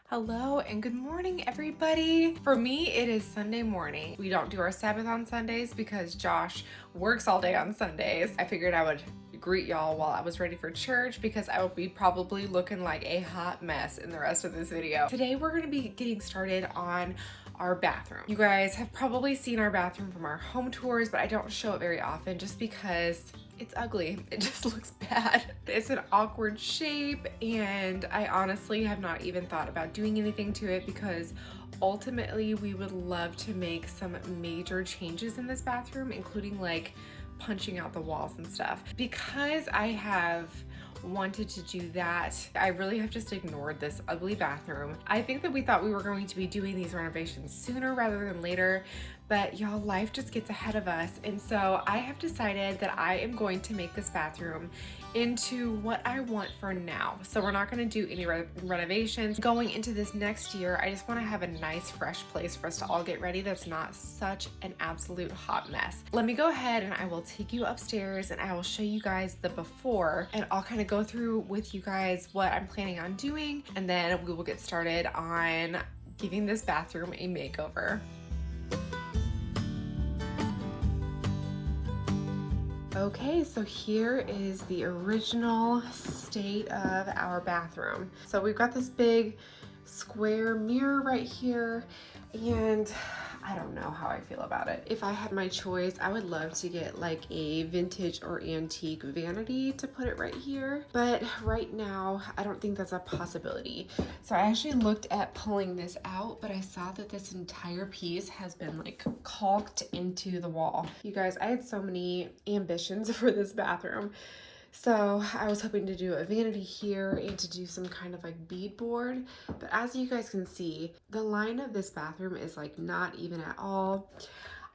Hello and good morning, everybody. For me, it is Sunday morning. We don't do our Sabbath on Sundays because Josh works all day on Sundays. I figured I would greet y'all while I was ready for church because I will be probably looking like a hot mess in the rest of this video. Today, we're gonna be getting started on our bathroom. You guys have probably seen our bathroom from our home tours, but I don't show it very often just because it's ugly. It just looks bad. It's an awkward shape, and I honestly have not even thought about doing anything to it because ultimately we would love to make some major changes in this bathroom, including like punching out the walls and stuff. Because I have wanted to do that, I really have just ignored this ugly bathroom. I think that we thought we were going to be doing these renovations sooner rather than later, but y'all, life just gets ahead of us. And so I have decided that I am going to make this bathroom into what I want for now. So we're not going to do any renovations. Going into this next year, I just want to have a nice fresh place for us to all get ready that's not such an absolute hot mess. Let me go ahead and I will take you upstairs and I will show you guys the before, and I'll kind of go through with you guys what I'm planning on doing, and then we will get started on giving this bathroom a makeover. Okay, so here is the original state of our bathroom. So we've got this big square mirror right here, and I don't know how I feel about it. If I had my choice, I would love to get like a vintage or antique vanity to put it right here. But right now, I don't think that's a possibility. So I actually looked at pulling this out, but I saw that this entire piece has been like caulked into the wall. You guys, I had so many ambitions for this bathroom. So I was hoping to do a vanity here and to do some kind of like beadboard, but as you guys can see, the line of this bathroom is like not even at all.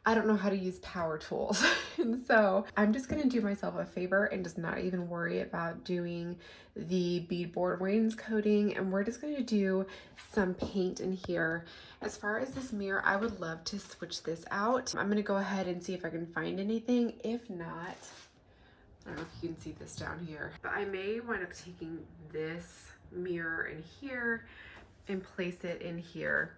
I don't know how to use power tools. And so I'm just gonna do myself a favor and just not even worry about doing the beadboard wainscoting, and we're just gonna do some paint in here. As far as this mirror, I would love to switch this out. I'm gonna go ahead and see if I can find anything. If not, I don't know if you can see this down here, but I may wind up taking this mirror in here and place it in here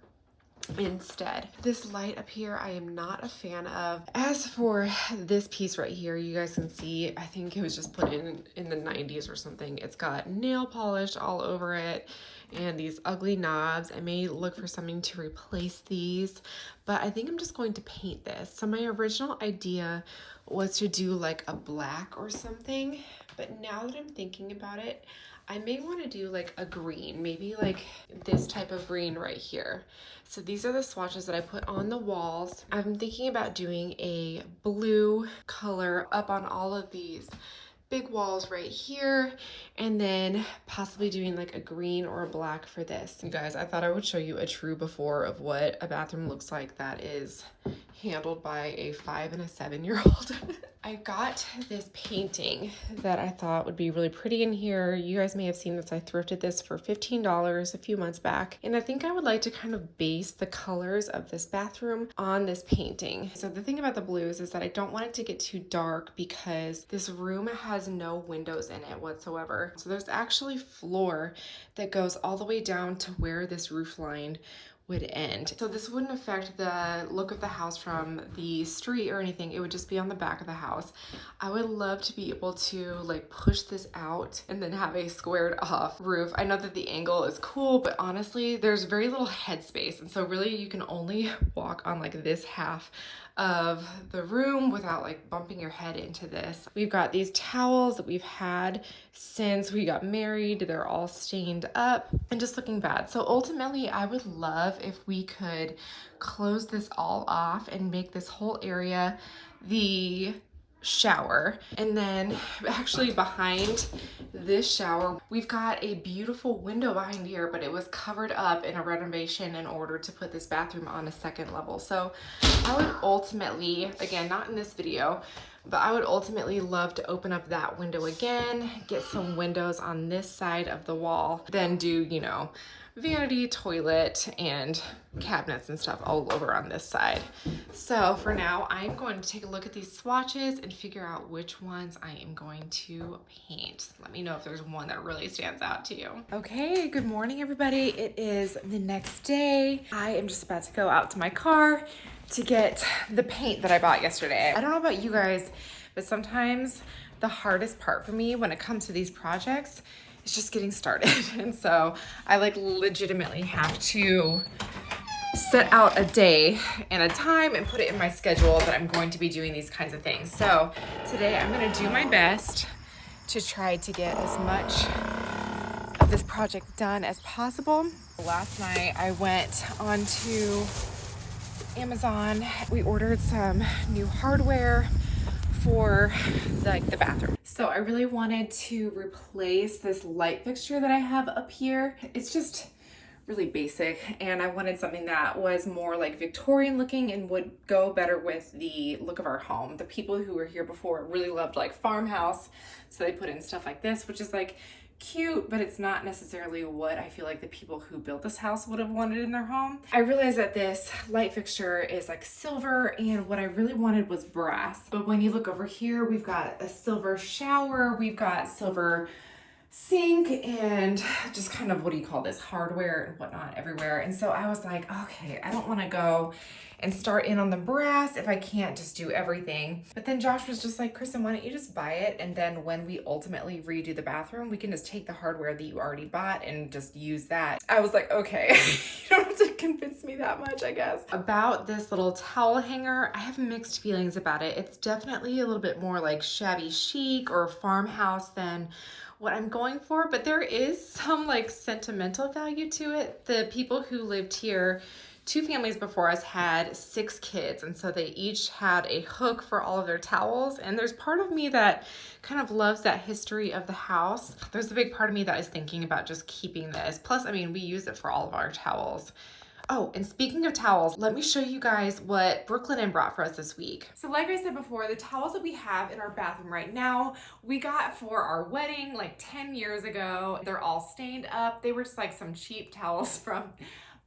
instead. This light up here, I am not a fan of. As for this piece right here, you guys can see, I think it was just put in the 90s or something. It's got nail polish all over it and these ugly knobs. I may look for something to replace these, but I think I'm just going to paint this. So my original idea was to do like a black or something, but now that I'm thinking about it, I may want to do like a green, maybe like this type of green right here. So these are the swatches that I put on the walls. I'm thinking about doing a blue color up on all of these big walls right here, and then possibly doing like a green or a black for this. You guys, I thought I would show you a true before of what a bathroom looks like that is handled by a 5 and a 7-year-old. I got this painting that I thought would be really pretty in here. You guys may have seen this. I thrifted this for $15 a few months back. And I think I would like to kind of base the colors of this bathroom on this painting. So the thing about the blues is that I don't want it to get too dark because this room has no windows in it whatsoever. So there's actually floor that goes all the way down to where this roof line would end. So this wouldn't affect the look of the house from the street or anything. It would just be on the back of the house. I would love to be able to like push this out and then have a squared off roof. I know that the angle is cool, but honestly, there's very little headspace. And so really you can only walk on like this half of the room without like bumping your head into this. We've got these towels that we've had since we got married. They're all stained up and just looking bad. So ultimately, I would love if we could close this all off and make this whole area the shower. And then actually behind this shower, we've got a beautiful window behind here, but it was covered up in a renovation in order to put this bathroom on a second level. So I would ultimately, again, not in this video, but I would ultimately love to open up that window again, get some windows on this side of the wall, then do, you know, vanity, toilet, and cabinets and stuff all over on this side. So for now, I'm going to take a look at these swatches and figure out which ones I am going to paint. Let me know if there's one that really stands out to you. Okay, good morning, everybody. It is the next day. I am just about to go out to my car to get the paint that I bought yesterday. I don't know about you guys, but sometimes the hardest part for me when it comes to these projects is just getting started. And so I like legitimately have to set out a day and a time and put it in my schedule that I'm going to be doing these kinds of things. So today I'm gonna do my best to try to get as much of this project done as possible. Last night I went onto Amazon. We ordered some new hardware for the bathroom. So I really wanted to replace this light fixture that I have up here. It's just really basic, and I wanted something that was more like Victorian looking and would go better with the look of our home. The people who were here before really loved like farmhouse, so they put in stuff like this, which is like cute, but it's not necessarily what I feel like the people who built this house would have wanted in their home. I realized that this light fixture is like silver, and what I really wanted was brass. But when you look over here, we've got a silver shower, we've got silver sink, and just kind of, what do you call this, hardware and whatnot everywhere. And so I was like, okay, I don't want to go and start in on the brass if I can't just do everything. But then Josh was just like, Kristen, why don't you just buy it, and then when we ultimately redo the bathroom, we can just take the hardware that you already bought and just use that. I was like, okay. You don't have to convince me that much, I guess. About this little towel hanger, I have mixed feelings about it. It's definitely a little bit more like shabby chic or farmhouse than what I'm going for, but there is some like sentimental value to it. The people who lived here, 2 families before us, had 6 kids, and so they each had a hook for all of their towels, and there's part of me that kind of loves that history of the house. There's a big part of me that is thinking about just keeping this. Plus, I mean, we use it for all of our towels. Oh, and speaking of towels, let me show you guys what Brooklinen brought for us this week. So like I said before, the towels that we have in our bathroom right now, we got for our wedding like 10 years ago. They're all stained up. They were just like some cheap towels from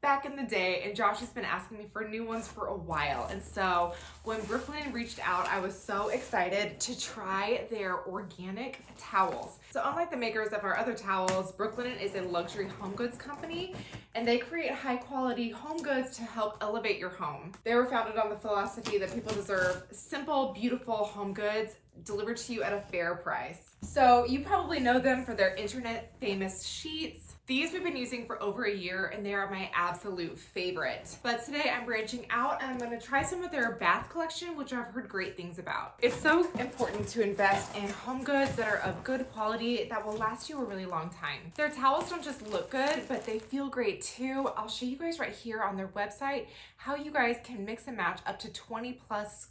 back in the day, and Josh has been asking me for new ones for a while. And so when Brooklinen reached out, I was so excited to try their organic towels. So unlike the makers of our other towels, Brooklinen is a luxury home goods company, and they create high quality home goods to help elevate your home. They were founded on the philosophy that people deserve simple, beautiful home goods delivered to you at a fair price. So you probably know them for their internet famous sheets. These we've been using for over a year, and they are my absolute favorite. But today I'm branching out, and I'm gonna try some of their bath collection, which I've heard great things about. It's so important to invest in home goods that are of good quality that will last you a really long time. Their towels don't just look good, but they feel great too. I'll show you guys right here on their website how you guys can mix and match up to 20+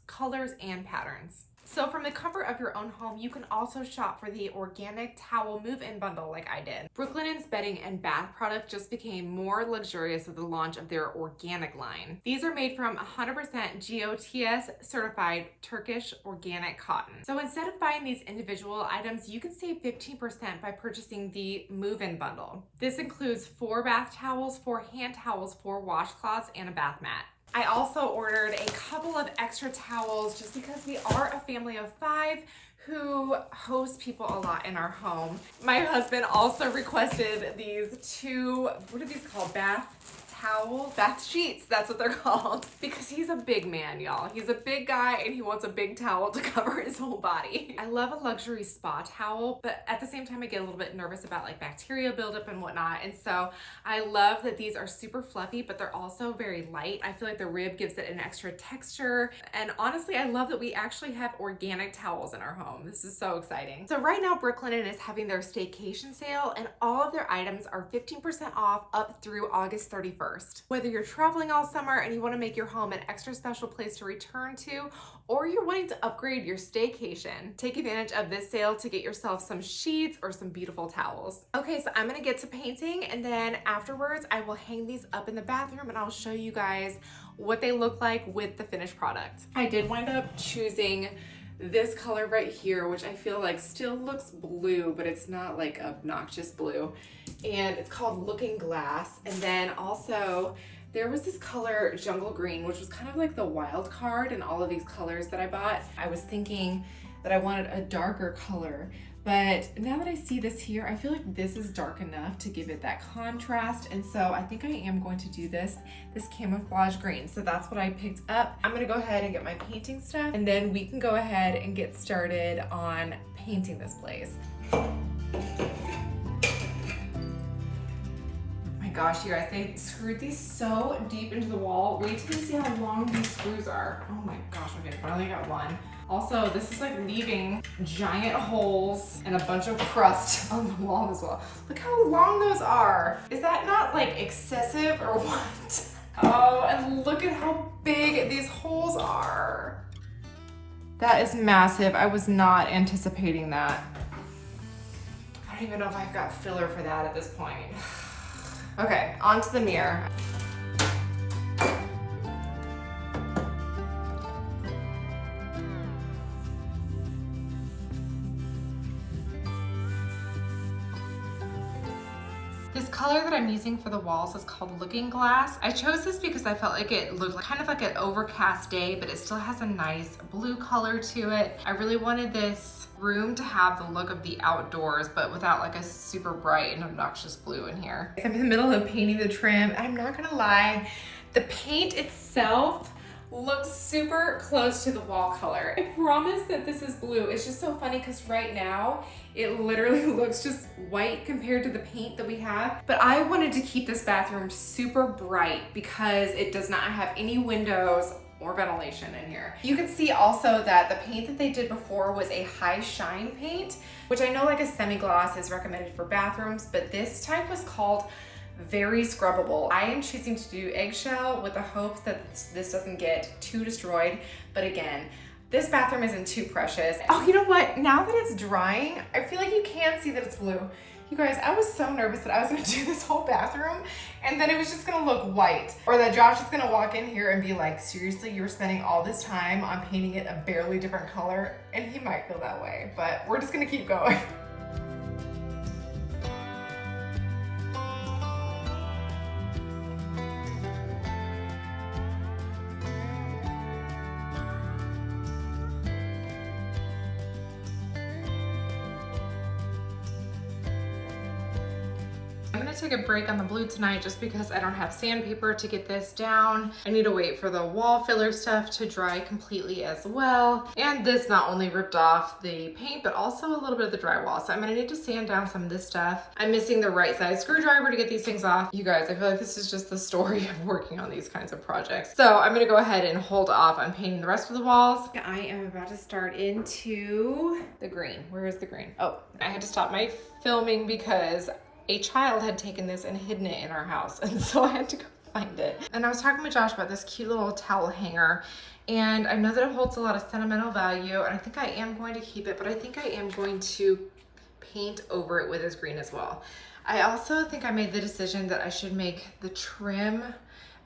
colors and patterns. So from the comfort of your own home, you can also shop for the organic towel move-in bundle like I did. Brooklinen's bedding and bath product just became more luxurious with the launch of their organic line. These are made from 100% GOTS certified Turkish organic cotton. So instead of buying these individual items, you can save 15% by purchasing the move-in bundle. This includes 4 bath towels, 4 hand towels, 4 washcloths, and a bath mat. I also ordered a couple of extra towels just because we are a family of 5 who host people a lot in our home. My husband also requested these 2, what are these called? Bath sheets, that's what they're called. Because he's a big man, y'all. He's a big guy and he wants a big towel to cover his whole body. I love a luxury spa towel, but at the same time I get a little bit nervous about like bacteria buildup and whatnot. And so I love that these are super fluffy, but they're also very light. I feel like the rib gives it an extra texture. And honestly, I love that we actually have organic towels in our home. This is so exciting. So right now, Brooklinen is having their staycation sale, and all of their items are 15% off up through August 31st. Whether you're traveling all summer and you want to make your home an extra special place to return to, or you're wanting to upgrade your staycation, take advantage of this sale to get yourself some sheets or some beautiful towels. Okay, so I'm gonna get to painting, and then afterwards I will hang these up in the bathroom and I'll show you guys what they look like with the finished product. I did wind up choosing this color right here, which I feel like still looks blue, but it's not like obnoxious blue. and it's called Looking Glass. And then also there was this color Jungle Green, which was kind of like the wild card in all of these colors that I bought. I was thinking that I wanted a darker color, but now that I see this here, I feel like this is dark enough to give it that contrast. And so I think I am going to do this camouflage green. So that's what I picked up. I'm gonna go ahead and get my painting stuff, and then we can go ahead and get started on painting this place. Gosh, you guys, they screwed these so deep into the wall. Wait till you see how long these screws are. Oh my gosh, okay, I only got one. Also, this is like leaving giant holes and a bunch of crust on the wall as well. Look how long those are. Is that not like excessive or what? Oh, and look at how big these holes are. That is massive. I was not anticipating that. I don't even know if I've got filler for that at this point. Okay, onto the mirror. This color that I'm using for the walls is called Looking Glass. I chose this because I felt like it looked kind of like an overcast day, but it still has a nice blue color to it. I really wanted this room to have the look of the outdoors, but without like a super bright and obnoxious blue in here. I'm in the middle of painting the trim. I'm not gonna lie, the paint itself looks super close to the wall color. I promise that this is blue. It's just so funny because right now it literally looks just white compared to the paint that we have. But I wanted to keep this bathroom super bright because it does not have any windows or ventilation in here. You can see also that the paint that they did before was a high shine paint, which I know like a semi-gloss is recommended for bathrooms, but this type was called Very Scrubbable. I am choosing to do eggshell with the hopes that this doesn't get too destroyed. But again, this bathroom isn't too precious. Oh, you know what? Now that it's drying, I feel like you can see that it's blue. You guys, I was so nervous that I was gonna do this whole bathroom and then it was just gonna look white, or that Josh is gonna walk in here and be like, seriously, you were spending all this time on painting it a barely different color, and he might feel that way, but we're just gonna keep going. I'm gonna take a break on the blue tonight just because I don't have sandpaper to get this down. I need to wait for the wall filler stuff to dry completely as well. And this not only ripped off the paint, but also a little bit of the drywall. So I'm gonna need to sand down some of this stuff. I'm missing the right size screwdriver to get these things off. You guys, I feel like this is just the story of working on these kinds of projects. So I'm gonna go ahead and hold off on painting the rest of the walls. I am about to start into the green. Where is the green? Oh, I had to stop my filming because a child had taken this and hidden it in our house, and so I had to go find it. And I was talking with Josh about this cute little towel hanger, and I know that it holds a lot of sentimental value, and I think I am going to keep it, but I think I am going to paint over it with this green as well. I also think I made the decision that I should make the trim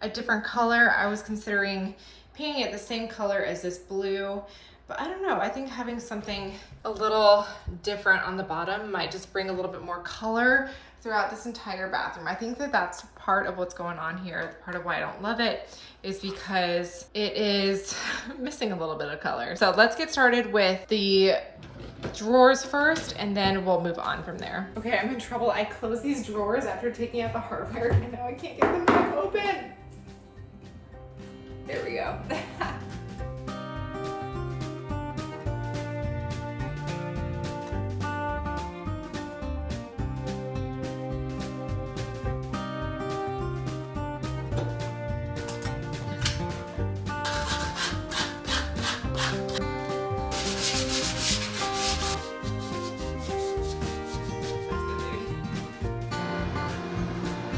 a different color. I was considering painting it the same color as this blue, but I don't know, I think having something a little different on the bottom might just bring a little bit more color throughout this entire bathroom. I think that that's part of what's going on here. Part of why I don't love it is because it is missing a little bit of color. So let's get started with the drawers first, and then we'll move on from there. Okay, I'm in trouble. I closed these drawers after taking out the hardware, and now I can't get them back open. There we go.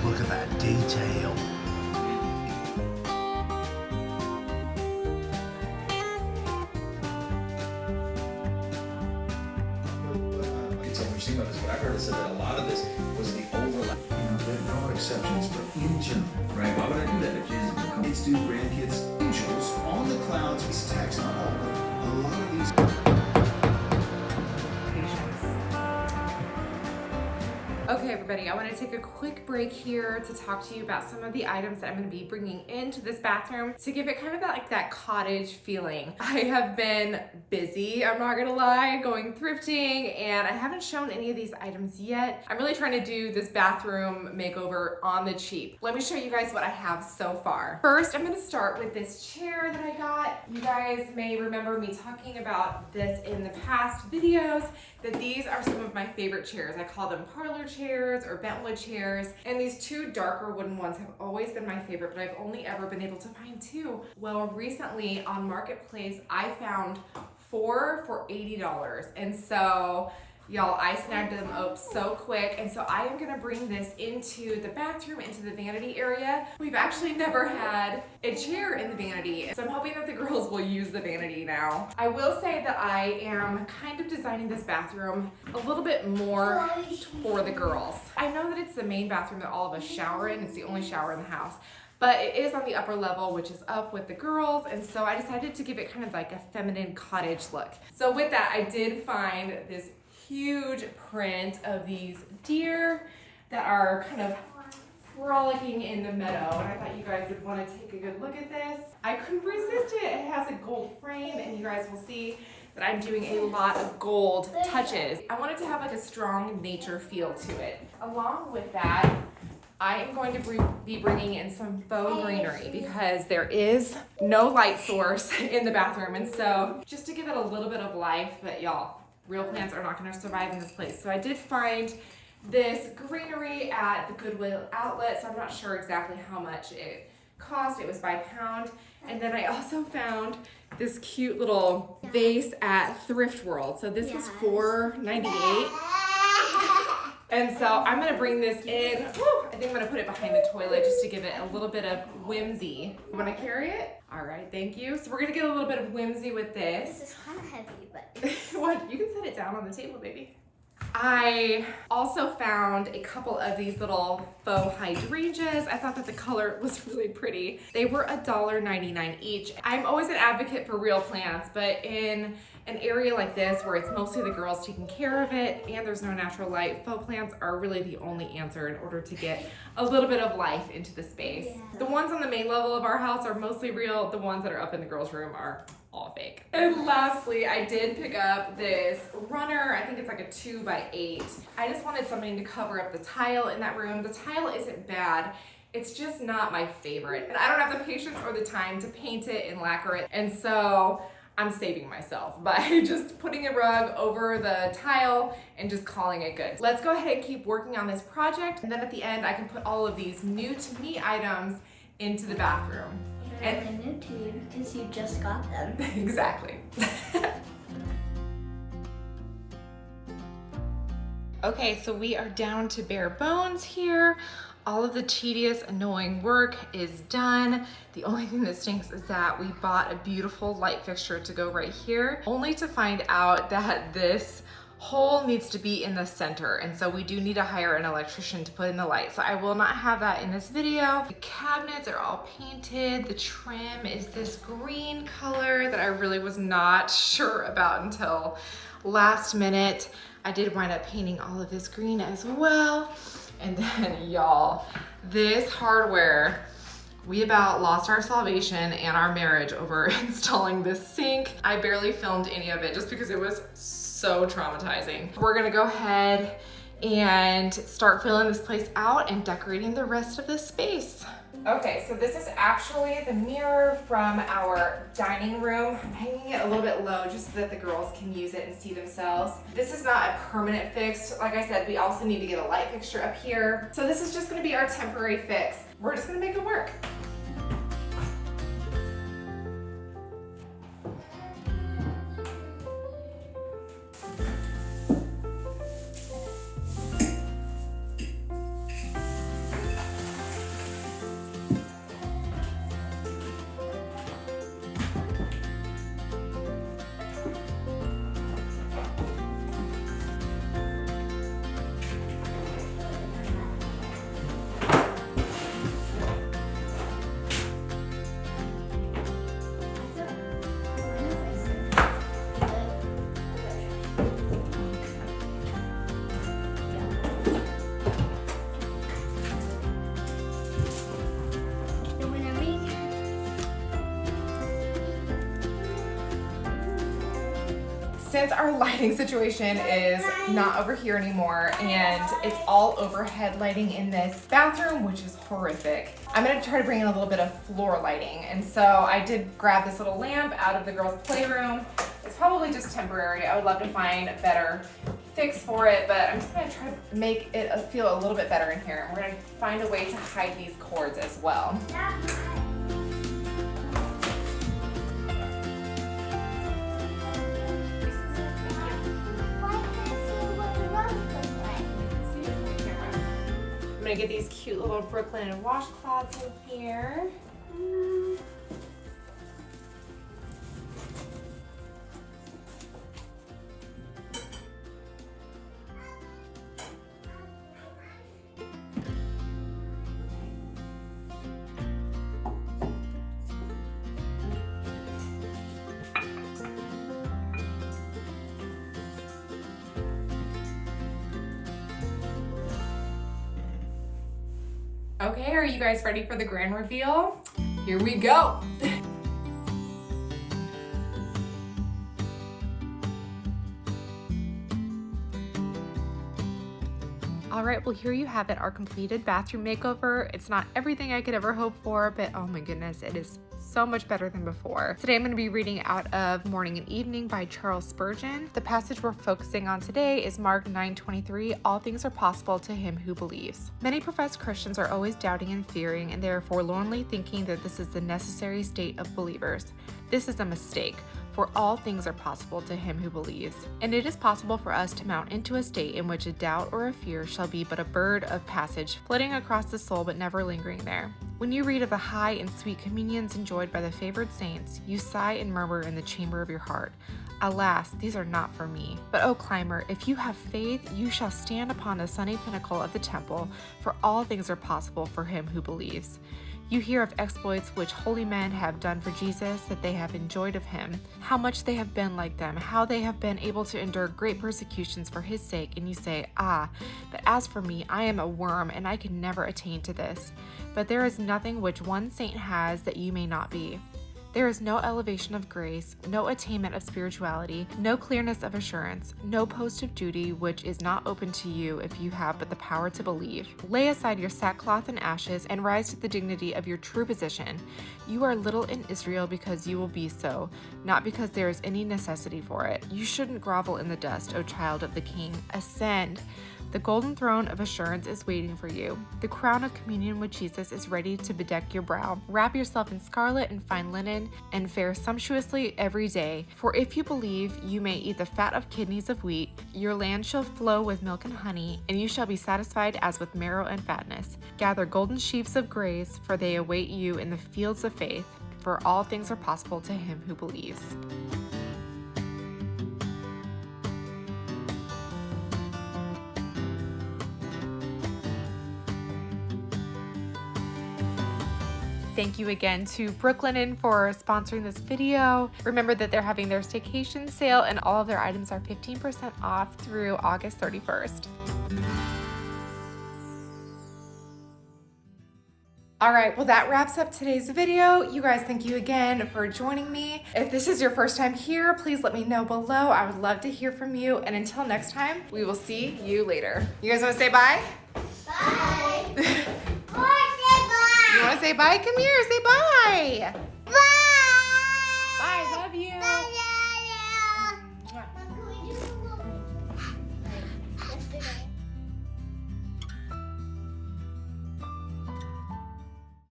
Look at that detail. It's interesting about this. What I've heard is that a lot of this was the overlap. You know, there are exceptions, but in general, Right? Why would I do that if Jesus would come? kids do, grandkids, angels, on the clouds, these attacks, not all, but a lot of these. Okay, everybody. everybody. I want to take a quick break here to talk to you about some of the items that I'm going to be bringing into this bathroom to give it kind of that cottage feeling. I have been busy, I'm not gonna lie, going thrifting, and I haven't shown any of these items yet. I'm really trying to do this bathroom makeover on the cheap. Let me show you guys what I have so far. First, I'm going to start with this chair that I got. You guys may remember me talking about this in the past videos, that these are some of my favorite chairs. I call them parlor chairs or bentwood chairs. And these two darker wooden ones have always been my favorite, but I've only ever been able to find two. Well, recently on Marketplace, I found 4 for $80. And so y'all, I snagged them up so quick, and so I am gonna bring this into the bathroom, into the vanity area. We've actually never had a chair in the vanity, so I'm hoping that the girls will use the vanity now. I will say that I am kind of designing this bathroom a little bit more for the girls. I know that it's the main bathroom that all of us shower in. It's the only shower in the house. But it is on the upper level, which is up with the girls, and so I decided to give it kind of like a feminine cottage look. So with that, I did find this huge print of these deer that are kind of frolicking in the meadow, and I thought you guys would want to take a good look at this. I couldn't resist it. It has a gold frame, and you guys will see that I'm doing a lot of gold touches. I wanted to have like a strong nature feel to it. Along with that, I am going to be bringing in some faux greenery because there is no light source in the bathroom, and so just to give it a little bit of life. But y'all, real plants are not going to survive in this place. So I did find this greenery at the Goodwill outlet, so I'm not sure exactly how much it cost. It was by pound. And then I also found this cute little vase at Thrift World. So this was $4.98. And so I'm gonna bring this in. Woo, I think I'm gonna put it behind the toilet just to give it a little bit of whimsy. You wanna carry it? All right, thank you. So we're gonna get a little bit of whimsy with this. This is kind of heavy, but... What? You can set it down on the table, baby. I also found a couple of these little faux hydrangeas. I thought that the color was really pretty. They were $1.99 each. I'm always an advocate for real plants, but in an area like this where it's mostly the girls taking care of it and there's no natural light, faux plants are really the only answer in order to get a little bit of life into the space. Yeah. The ones on the main level of our house are mostly real. The ones that are up in the girls' room are all fake. And lastly, I did pick up this runner. I think it's like a 2x8. I just wanted something to cover up the tile in that room. The tile isn't bad. It's just not my favorite. And I don't have the patience or the time to paint it and lacquer it. And so I'm saving myself by just putting a rug over the tile and just calling it good. Let's go ahead and keep working on this project. And then at the end, I can put all of these new to me items into the bathroom. They're new to you because you just got them. Exactly. Okay, so we are down to bare bones here. All of the tedious, annoying work is done. The only thing that stinks is that we bought a beautiful light fixture to go right here, only to find out that this hole needs to be in the center, and so we do need to hire an electrician to put in the light. So I will not have that in this video. The cabinets are all painted. The trim is this green color that I really was not sure about until last minute. I did wind up painting all of this green as well. And then y'all, this hardware, we about lost our salvation and our marriage over installing this sink. I barely filmed any of it just because it was so traumatizing. We're gonna go ahead and start filling this place out and decorating the rest of this space. Okay, so this is actually the mirror from our dining room. I'm hanging it a little bit low just so that the girls can use it and see themselves. This is not a permanent fix. Like I said, we also need to get a light fixture up here. So this is just gonna be our temporary fix. We're just gonna make it work. since our lighting situation is not over here anymore and it's all overhead lighting in this bathroom, which is horrific, I'm gonna try to bring in a little bit of floor lighting. And so I did grab this little lamp out of the girls' playroom. It's probably just temporary. I would love to find a better fix for it, but I'm just gonna try to make it feel a little bit better in here. And we're gonna find a way to hide these cords as well. I'm gonna get these cute little Brooklyn washcloths in here. Okay, are you guys ready for the grand reveal? Here we go. All right, well, here you have it, our completed bathroom makeover. It's not everything I could ever hope for, but oh my goodness, it is so much better than before. Today I'm going to be reading out of Morning and Evening by Charles Spurgeon. The passage we're focusing on today is Mark 9:23, all things are possible to him who believes. Many professed Christians are always doubting and fearing, and they are forlornly thinking that this is the necessary state of believers. This is a mistake, for all things are possible to him who believes. And it is possible for us to mount into a state in which a doubt or a fear shall be but a bird of passage, flitting across the soul but never lingering there. When you read of the high and sweet communions enjoyed by the favored saints, you sigh and murmur in the chamber of your heart, alas, these are not for me. But O climber, if you have faith, you shall stand upon the sunny pinnacle of the temple, for all things are possible for him who believes. You hear of exploits which holy men have done for Jesus, that they have enjoyed of him, how much they have been like them, how they have been able to endure great persecutions for his sake, and you say, ah, but as for me, I am a worm, and I can never attain to this. But there is nothing which one saint has that you may not be. There is no elevation of grace, no attainment of spirituality, no clearness of assurance, no post of duty which is not open to you if you have but the power to believe. Lay aside your sackcloth and ashes and rise to the dignity of your true position. You are little in Israel because you will be so, not because there is any necessity for it. You shouldn't grovel in the dust, O child of the King. Ascend. The golden throne of assurance is waiting for you. The crown of communion with Jesus is ready to bedeck your brow. Wrap yourself in scarlet and fine linen, and fare sumptuously every day. For if you believe, you may eat the fat of kidneys of wheat. Your land shall flow with milk and honey, and you shall be satisfied as with marrow and fatness. Gather golden sheaves of grace, for they await you in the fields of faith. For all things are possible to him who believes. Thank you again to Brooklinen for sponsoring this video. Remember that they're having their staycation sale and all of their items are 15% off through August 31st. All right, well that wraps up today's video. You guys, thank you again for joining me. If this is your first time here, please let me know below. I would love to hear from you. And until next time, we will see you later. You guys wanna say bye? Bye. You wanna say bye? Come here, say bye. Bye. Bye, love you. Bye.